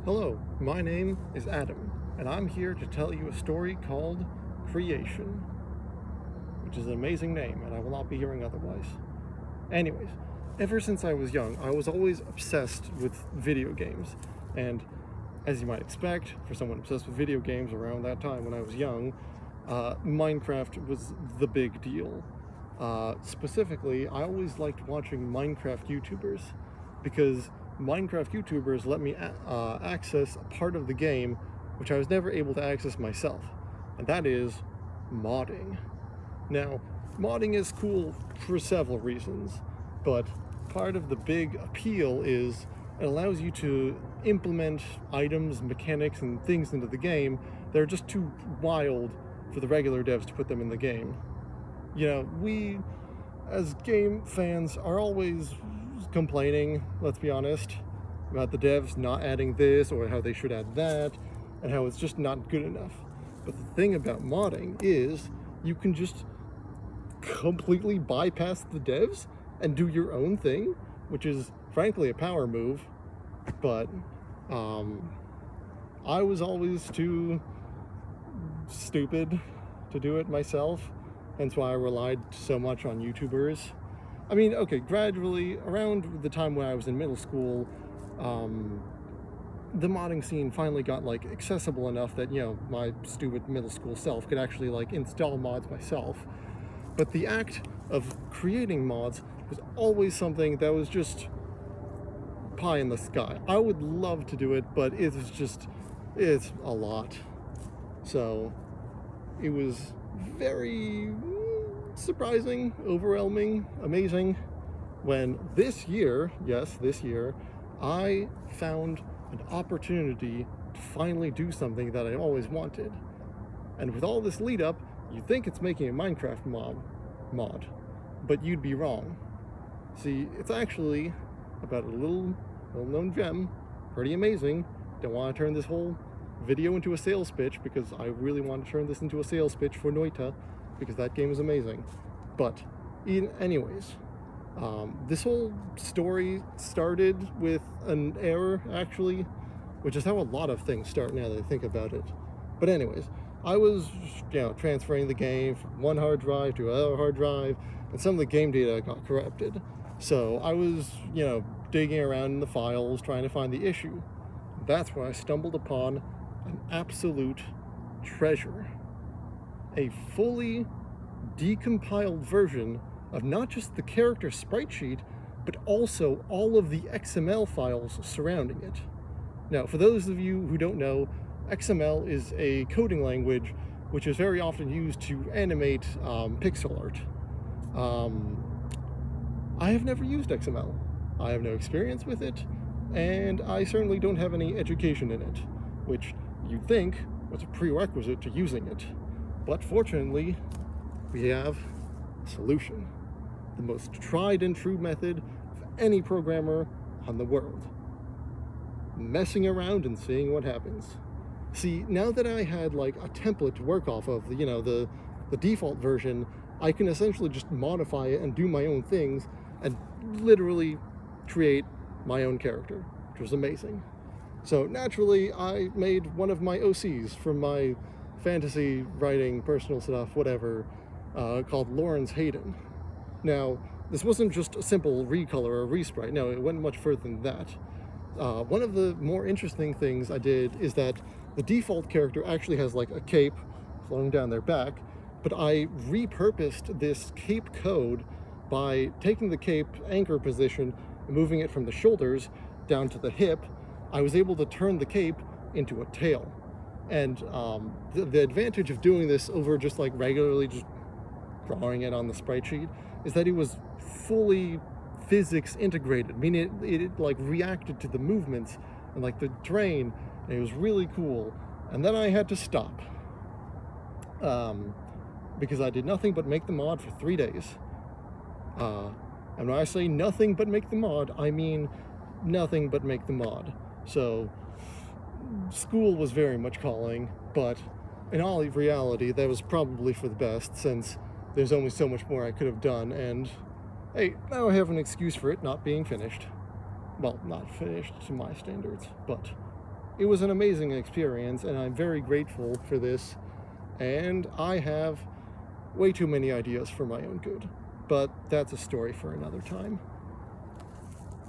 Hello, my name is Adam, and I'm here to tell you a story called Creation, which is an amazing name, and I will not be hearing otherwise. Anyways, ever since I was young, I was always obsessed with video games, and as you might expect, for someone obsessed with video games around that time when I was young, Minecraft was the big deal. Specifically, I always liked watching Minecraft YouTubers because Minecraft YouTubers let me access a part of the game which I was never able to access myself, and that is modding. Now, modding is cool for several reasons, but part of the big appeal is it allows you to implement items, mechanics, and things into the game that are just too wild for the regular devs to put them in the game. We as game fans are always complaining, let's be honest, about the devs not adding this or how they should add that and how it's just not good enough. But the thing about modding is you can just completely bypass the devs and do your own thing, which is frankly a power move. But I was always too stupid to do it myself, hence why I relied so much on YouTubers. I mean, okay, gradually, around the time when I was in middle school, the modding scene finally got accessible enough that my stupid middle school self could actually install mods myself. But the act of creating mods was always something that was just pie in the sky. I would love to do it, but it's a lot. So it was very surprising, overwhelming, amazing when this year, I found an opportunity to finally do something that I always wanted. And with all this lead up, you'd think it's making a Minecraft mod, but you'd be wrong. See, it's actually about a little known gem, pretty amazing. Don't want to turn this whole video into a sales pitch because I really want to turn this into a sales pitch for Noita because that game is amazing. But anyways, this whole story started with an error, actually, which is how a lot of things start now that I think about it. But anyways, I was transferring the game from one hard drive to another hard drive, and some of the game data got corrupted. So I was digging around in the files trying to find the issue. That's when I stumbled upon an absolute treasure. A fully decompiled version of not just the character sprite sheet, but also all of the XML files surrounding it. Now, for those of you who don't know, XML is a coding language which is very often used to animate pixel art. I have never used XML. I have no experience with it, and I certainly don't have any education in it, which you'd think was a prerequisite to using it. But fortunately, we have a solution. The most tried and true method of any programmer on the world. Messing around and seeing what happens. See, now that I had a template to work off of, the default version, I can essentially just modify it and do my own things and literally create my own character, which was amazing. So naturally, I made one of my OCs from my fantasy writing, personal stuff, whatever, called Lawrence Hayden. Now, this wasn't just a simple recolor or resprite. No, it went much further than that. One of the more interesting things I did is that the default character actually has a cape flowing down their back, but I repurposed this cape code by taking the cape anchor position and moving it from the shoulders down to the hip. I was able to turn the cape into a tail. And the advantage of doing this over just regularly just drawing it on the sprite sheet is that it was fully physics integrated. I mean, it reacted to the movements and the terrain, and it was really cool. And then I had to stop because I did nothing but make the mod for 3 days. And when I say nothing but make the mod, I mean nothing but make the mod. So school was very much calling, but in all reality, that was probably for the best, since there's only so much more I could have done, and hey, now I have an excuse for it not being finished. Well, not finished to my standards, but it was an amazing experience, and I'm very grateful for this. And I have way too many ideas for my own good. But that's a story for another time.